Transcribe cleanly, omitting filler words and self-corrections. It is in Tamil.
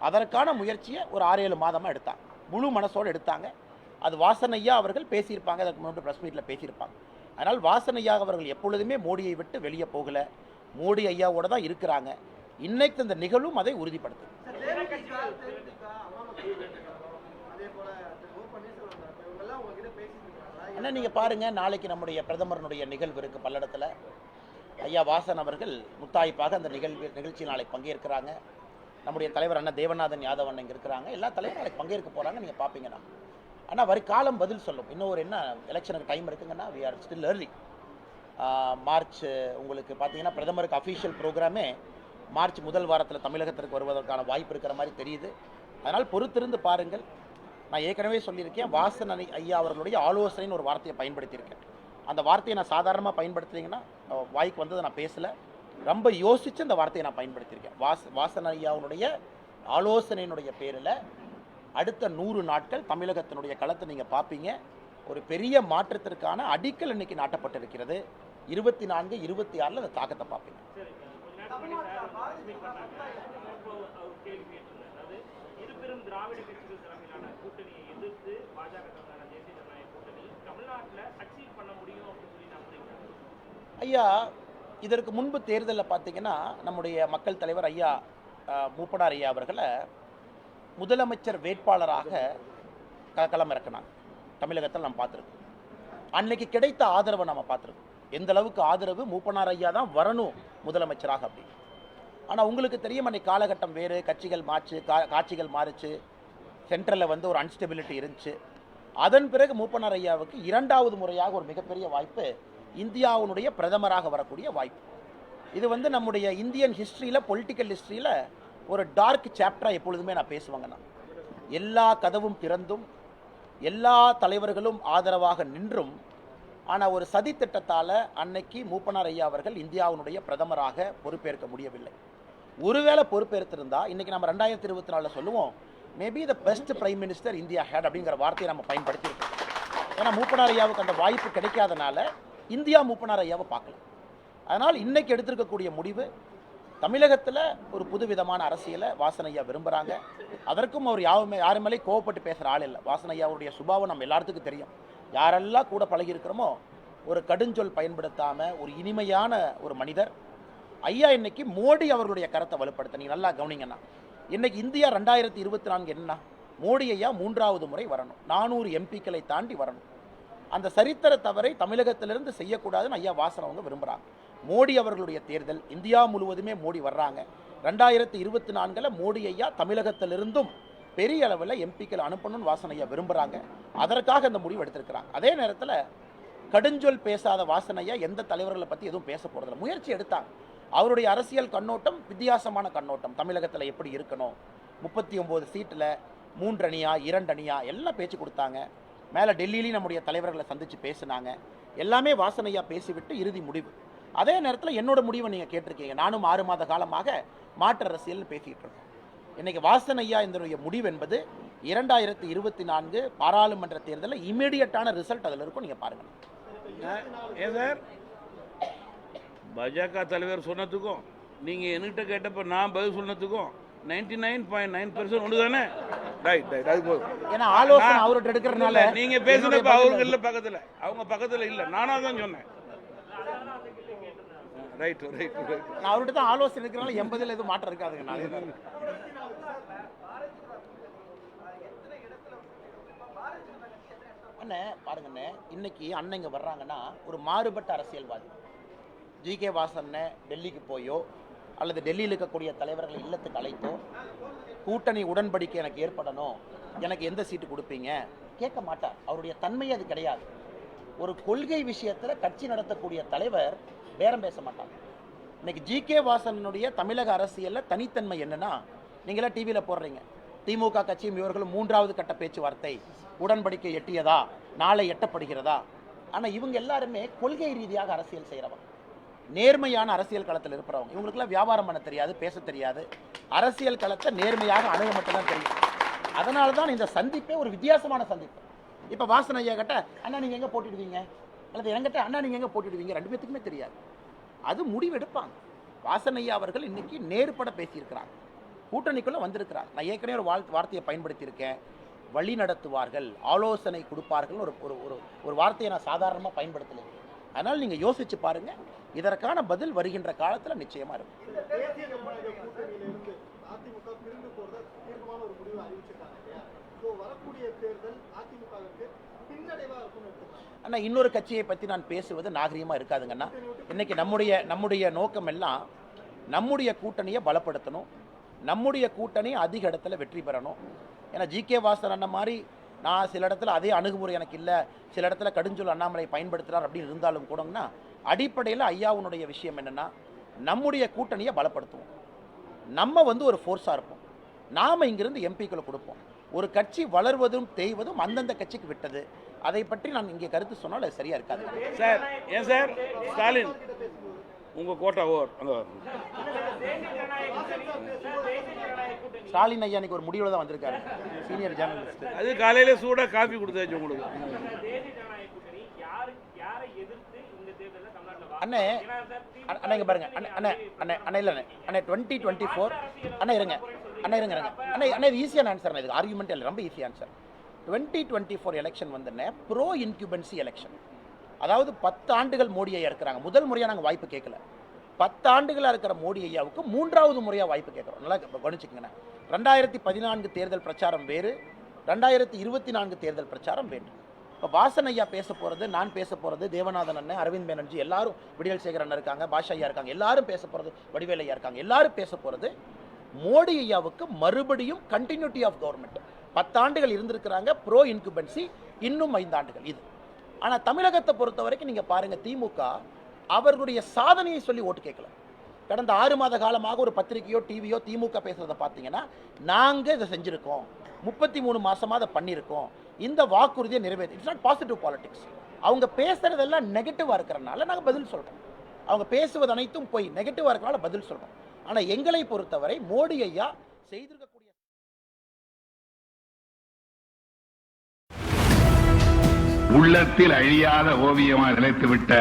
அதற்கான முயற்சியை ஒரு 6-7 மாதமாக எடுத்தாங்க, முழு மனசோடு எடுத்தாங்க. அது வாசன் ஐயா அவர்கள் பேசியிருப்பாங்க, அதுக்கு முன்னாடி ப்ரெஸ் மீட்டில் பேசியிருப்பாங்க. அதனால் வாசன் ஐயா அவர்கள் எப்பொழுதுமே மோடியை விட்டு வெளியே போகலை, மோடி ஐயாவோட தான் இருக்கிறாங்க. இன்னைக்கு இந்த நிகழ்வும் அதை உறுதிப்படுத்துது. அண்ணா நீங்கள் பாருங்கள், நாளைக்கு நம்முடைய பிரதமருடைய நிகழ்வு இருக்குது பல்லடத்தில். ஐயா வாசன் அவர்கள் முத்தாய்ப்பாக அந்த நிகழ்ச்சியில் நாளைக்கு பங்கேற்கிறாங்க. நம்முடைய தலைவர் அண்ணா தேவநாதன் யாதவ் அண்ணன் இங்கே இருக்கிறாங்க. எல்லா தலைவரும் நாளைக்கு பங்கேற்க போகிறாங்க, நீங்கள் பார்ப்பீங்கண்ணா. ஆனால் காலம் பதில் சொல்லும். இன்னும் ஒரு என்ன எலெக்ஷனுக்கு டைம் இருக்குங்கன்னா, we are still early. March உங்களுக்கு பார்த்தீங்கன்னா பிரதமருக்கு அஃபீஷியல் ப்ரோக்ராமே மார்ச் முதல் வாரத்தில் தமிழகத்திற்கு வருவதற்கான வாய்ப்பு இருக்கிற மாதிரி தெரியுது. அதனால் பொறுத்திருந்து பாருங்கள். நான் ஏற்கனவே சொல்லியிருக்கேன், வாசன் ஐயா அவர்களுடைய ஆலோசனைன்னு ஒரு வார்த்தையை பயன்படுத்தியிருக்கேன். அந்த வார்த்தையை நான் சாதாரணமாக பயன்படுத்துறீங்கன்னா வாய்க்கு வந்ததை நான் பேசலை, ரொம்ப யோசித்து அந்த வார்த்தையை நான் பயன்படுத்தியிருக்கேன். வாசன் ஐயாவுடைய ஆலோசனையினுடைய பேரில் அடுத்த 100 நாட்கள் தமிழகத்தினுடைய களத்தை நீங்கள் பார்ப்பீங்க. ஒரு பெரிய மாற்றத்திற்கான அடிக்கல் இன்னைக்கு நாட்டப்பட்டிருக்கிறது. 24, 26 அந்த தாக்கத்தை பார்ப்பீங்க. ஐயா, இதற்கு முன்பு தேர்தலில் பார்த்தீங்கன்னா நம்முடைய மக்கள் தலைவர் ஐயா மூப்பனார் ஐயா அவர்களை முதலமைச்சர் வேட்பாளராக களம் இறக்கினாங்க. தமிழகத்தில் நம்ம பார்த்துருக்கோம். அன்னைக்கு கிடைத்த ஆதரவை நம்ம பார்த்துருக்கோம். எந்த அளவுக்கு ஆதரவு, மூப்பனார் ஐயா தான் வரணும் முதலமைச்சராக அப்படி. ஆனால் உங்களுக்கு தெரியும், அன்னைக்கு காலகட்டம் வேறு, காட்சிகள் மாறுச்சு, சென்ட்ரலில் வந்து ஒரு அன்ஸ்டெபிலிட்டி இருந்துச்சு. அதன் பிறகு மூப்பனார் ஐயாவுக்கு 2வது முறையாக ஒரு மிகப்பெரிய வாய்ப்பு, இந்தியாவுடைய பிரதமராக வரக்கூடிய வாய்ப்பு. இது வந்து நம்முடைய இந்தியன் ஹிஸ்ட்ரியில், பொலிட்டிக்கல் ஹிஸ்ட்ரியில் ஒரு டார்க் சாப்டராக எப்பொழுதுமே நான் பேசுவாங்கண்ணா. எல்லா கதவும் திறந்தும் எல்லா தலைவர்களும் ஆதரவாக நின்றும், ஆனால் ஒரு சதி திட்டத்தால் அன்னைக்கு மூப்பனார் ஐயா அவர்கள் இந்தியாவுடைய பிரதமராக பொறுப்பேற்க முடியவில்லை. ஒருவேளை பொறுப்பேற்றிருந்தால் இன்றைக்கி நம்ம 2024 சொல்லுவோம், maybe the best prime minister India had அப்படிங்கிற வார்த்தையை நம்ம பயன்படுத்தியிருக்கோம். ஏன்னா மூப்பனார் ஐயாவுக்கு அந்த வாய்ப்பு கிடைக்காதனால இந்தியா மூப்பனார் ஐயாவை பார்க்கல. அதனால் இன்றைக்கி எடுத்திருக்கக்கூடிய முடிவு, தமிழகத்தில் ஒரு புதுவிதமான அரசியலை வாசன் ஐயா விரும்புகிறாங்க. அதற்கும் அவர் யாருமேலே கோவப்பட்டு பேசுகிற ஆள் இல்லை. வாசன் ஐயாவுடைய சுபாவம் நம்ம எல்லாத்துக்கும் தெரியும். யாரெல்லாம் கூட பழகியிருக்கிறோமோ ஒரு கடுஞ்சொல் பயன்படுத்தாமல் ஒரு இனிமையான ஒரு மனிதர். ஐயா இன்னைக்கு மோடி அவர்களுடைய கருத்தை வலுப்படுத்த, நீங்கள் நல்லா கவனிங்கன்னா, இன்னைக்கு இந்தியா 2024 என்னன்னா, மோடி ஐயா 3வது முறை வரணும், 400 எம்பிக்களை தாண்டி வரணும். அந்த சரித்திர தவறை தமிழகத்திலிருந்து செய்யக்கூடாதுன்னு ஐயா வாசன் அவங்க விரும்புகிறாங்க. மோடி அவர்களுடைய தேர்தல், இந்தியா முழுவதுமே மோடி வர்றாங்க. 2024 மோடி ஐயா தமிழகத்திலிருந்தும் பெரிய அளவில் எம்பிக்கள் அனுப்பணும்னு வாசன் ஐயா விரும்புகிறாங்க. அதற்காக இந்த முடிவு எடுத்திருக்கிறாங்க. அதே நேரத்தில் கடுஞ்சொல் பேசாத வாசன் ஐயா எந்த தலைவர்களை பற்றி எதுவும் பேச போகிறதில்ல. முயற்சி எடுத்தாங்க. அவருடைய அரசியல் கண்ணோட்டம் வித்தியாசமான கண்ணோட்டம். தமிழகத்தில் எப்படி இருக்கணும், 39 சீட்டில் 3 அணியா 2 அணியா எல்லாம் பேச்சு கொடுத்தாங்க. மேலே டெல்லியிலையும் நம்முடைய தலைவர்களை சந்தித்து பேசினாங்க. எல்லாமே வாசன் ஐயா பேசிவிட்டு இறுதி முடிவு. அதே நேரத்தில் என்னோட முடிவை நீங்கள் கேட்டிருக்கீங்க. நானும் 6 மாத காலமாக மாற்று அரசியல்னு பேசிக்கிட்டு இருக்கோம். இன்றைக்கி வாசன் ஐயா இதனுடைய முடிவு என்பது 2024 பாராளுமன்ற தேர்தலில் இமீடியட்டான ரிசல்ட் அதில் இருக்கும். நீங்கள் பாருங்கள். ஏன் சார், பாஜக தலைவர் சொன்னதுக்கும் நீங்கள் என்கிட்ட கேட்டப்போ நான் பதில் சொன்னதுக்கும் 99.9% ஒன்று தானே? ரைட் ரைட், அது போதும். ஏன்னா ஆலோசனை அவர்கிட்ட எடுக்கிறதுனால நீங்கள் பேசுனப்ப அவர்கள் பக்கத்தில், அவங்க பக்கத்தில் இல்லை, நானாக தான் சொன்னேன். ரைட் ரைட் ரைட், நான் அவர்கிட்ட தான் ஆலோசனை எடுக்கிறனால 80ல் எதுவும் மாற்றம் இருக்காதுங்க. அண்ணே பாருங்கண்ணே, இன்னைக்கு அண்ணங்க வர்றாங்கன்னா ஒரு மாறுபட்ட அரசியல்வாதி. ஜி.கே. வாசன் டெல்லிக்கு போயோ அல்லது டெல்லியில் இருக்கக்கூடிய தலைவர்களை இல்லத்துக்கு அழைத்தோ கூட்டணி உடன்படிக்கை எனக்கு ஏற்படணும், எனக்கு எந்த சீட்டு கொடுப்பீங்க கேட்க மாட்டார். அவருடைய தன்மை அது கிடையாது. ஒரு கொள்கை விஷயத்தில் கட்சி நடத்தக்கூடிய தலைவர் பேரம் பேச மாட்டார். இன்னைக்கு ஜி.கே. வாசனுடைய தமிழக அரசியலில் தனித்தன்மை என்னன்னா, நீங்களாம் டிவியில் போடுறீங்க, திமுக கட்சியும் இவர்களும் 3வது கட்ட பேச்சுவார்த்தை உடன்படிக்கை எட்டியதா, நாளை எட்டப்படுகிறதா. ஆனால் இவங்க எல்லாருமே கொள்கை ரீதியாக அரசியல் செய்கிறவங்க, நேர்மையான அரசியல் களத்தில் இருக்கிறவங்க. இவங்களுக்குலாம் வியாபாரம் பண்ண தெரியாது, பேச தெரியாது. அரசியல் களத்தை நேர்மையாக அணுக மட்டும்தான் தெரியும். அதனால தான் இந்த சந்திப்பே ஒரு வித்தியாசமான சந்திப்பு. இப்போ வாசன் ஐயா கிட்ட அண்ணா நீங்கள் எங்கே போட்டிடுவீங்க, அல்லது என்கிட்ட அண்ணா நீங்கள் எங்கே போட்டிடுவீங்க, 2 பேத்துக்குமே தெரியாது. அது முடிவெடுப்பாங்க. வாசன் ஐயா அவர்கள் இன்னைக்கு நேர்பட பேசியிருக்கிறாங்க. கூட்டணிக்குள்ளே வந்திருக்கிறாங்க. நான் ஏற்கனவே ஒரு வார்த்தையை பயன்படுத்தியிருக்கேன், வழி நடத்துவார்கள், ஆலோசனை கொடுப்பார்கள். ஒரு ஒரு ஒரு ஒரு வார்த்தையை நான் சாதாரணமாக பயன்படுத்தலை. அதனால் நீங்கள் யோசிச்சு பாருங்க, இதற்கான பதில் வருகின்ற காலத்தில் நிச்சயமாக இருக்கும். இந்த தேசிய ஜனநாயக கூட்டணியிலிருந்து அதிமுக பிரிந்து போறத தீர்க்கமான ஒரு முடிவு அறிவிச்சிருக்காங்க இல்லையா? ஸோ வரக்கூடிய தேர்தல் அதிமுகவுக்கு பின்னடைவா இருக்கும்னு எடுத்துக்கலாம். ஆனால் இன்னொரு கட்சியை பற்றி நான் பேசுவது நாகரிகமாக இருக்காதுங்கண்ணா. இன்னைக்கு நம்முடைய நோக்கம் எல்லாம் நம்முடைய கூட்டணியை பலப்படுத்தணும், நம்முடைய கூட்டணி அதிக இடத்துல வெற்றி பெறணும். ஏன்னா ஜி.கே. வாசன் அண்ணன் மாதிரி நான் சில இடத்துல அதே அணுகுமுறை எனக்கு இல்லை, சில இடத்துல கடுஞ்சொல் அண்ணாமலை பயன்படுத்துகிறார் அப்படின்னு இருந்தாலும் கூடங்கன்னா, அடிப்படையில் ஐயாவுடைய விஷயம் என்னென்னா, நம்முடைய கூட்டணியை பலப்படுத்துவோம், நம்ம ஒரு ஃபோர்ஸாக இருப்போம், நாம் இங்கிருந்து எம்பிக்களை கொடுப்போம். ஒரு கட்சி வளர்வதும் தேய்வதும் அந்தந்த கட்சிக்கு விட்டது. அதை பற்றி நான் இங்கே கருத்து சொன்னால் அது சரியாக இருக்காது. சார் ஏன் சார் ஸ்டாலின் உங்கள் கோட்டா ஓவர் அங்கே ஸ்டாலின் ஐயா இன்னைக்கு ஒரு முடிவில் தான் வந்திருக்காரு, சீனியர் ஜேர்னலிஸ்ட். அது காலையில் சூடாக காஃபி கொடுத்தாச்சு உங்களுக்கு. அண்ணே அண்ணா இங்கே பாருங்க, அண்ணே அண்ணே அண்ணே இல்லை அண்ணே 2024 அண்ணா இருங்க அண்ணா இருங்க அண்ணே அண்ணே இது ஈஸியான ஆன்சர். இது ஆர்குமெண்ட் இல்லை, ரொம்ப ஈஸி ஆன்சர். 2024 எலெக்ஷன் வந்துண்ணே ப்ரோ இன்குபென்சி எலெக்ஷன். அதாவது 10 ஆண்டுகள் மோடி ஐயா இருக்கிறாங்க, முதல் முறையாக நாங்கள் வாய்ப்பு கேட்கல. 10 ஆண்டுகளாக இருக்கிற மோடி ஐயாவுக்கு 3வது முறையாக வாய்ப்பு கேட்குறோம். நல்லா கவனிச்சுக்கங்கண்ணே. 2014 தேர்தல் பிரச்சாரம் வேறு, 2024 தேர்தல் பிரச்சாரம் வேறு. இப்போ வாசன் ஐயா பேச போகிறது, நான் பேச போகிறது, தேவநாதன் அண்ணன், அரவிந்த் பானர்ஜி எல்லாரும், விடியல் சேகர் அண்ணன் இருக்காங்க, பாஷா ஐயா இருக்காங்க, எல்லாரும் பேச போகிறது, வடிவேல் ஐயா இருக்காங்க, எல்லாரும் பேச போகிறது மோடி ஐயாவுக்கு மறுபடியும் கண்டினியூட்டி ஆஃப் கவர்மெண்ட். 10 ஆண்டுகள் இருந்திருக்கிறாங்க, ப்ரோ இன்குபென்சி இன்னும் 5 ஆண்டுகள் இது. ஆனால் தமிழகத்தை பொறுத்த வரைக்கும் நீங்கள் பாருங்கள், திமுக அவர்களுடைய சாதனையை சொல்லி ஓட்டு கேட்கல. கடந்த 6 மாத காலமாக ஒரு பத்திரிகையோ டிவியோ திமுக பேசுகிறத பார்த்தீங்கன்னா, நாங்கள் இதை செஞ்சுருக்கோம், 33 மாதமாக அதை பண்ணியிருக்கோம், இந்த வாக்குறுதியை நிறைவேற்றி. It's not positive politics. அவங்க பேசுகிறதெல்லாம் நெகட்டிவாக இருக்கிறனால நாங்கள் பதில் சொல்கிறோம். அவங்க பேசுவது அனைத்தும் போய் நெகட்டிவாக இருக்கிறனால பதில் சொல்கிறோம். ஆனால் எங்களை பொறுத்தவரை மோடி ஐயா செய்திருக்கக்கூடிய உள்ளத்தில் அழியாத ஓவியமாக நிலைத்துவிட்ட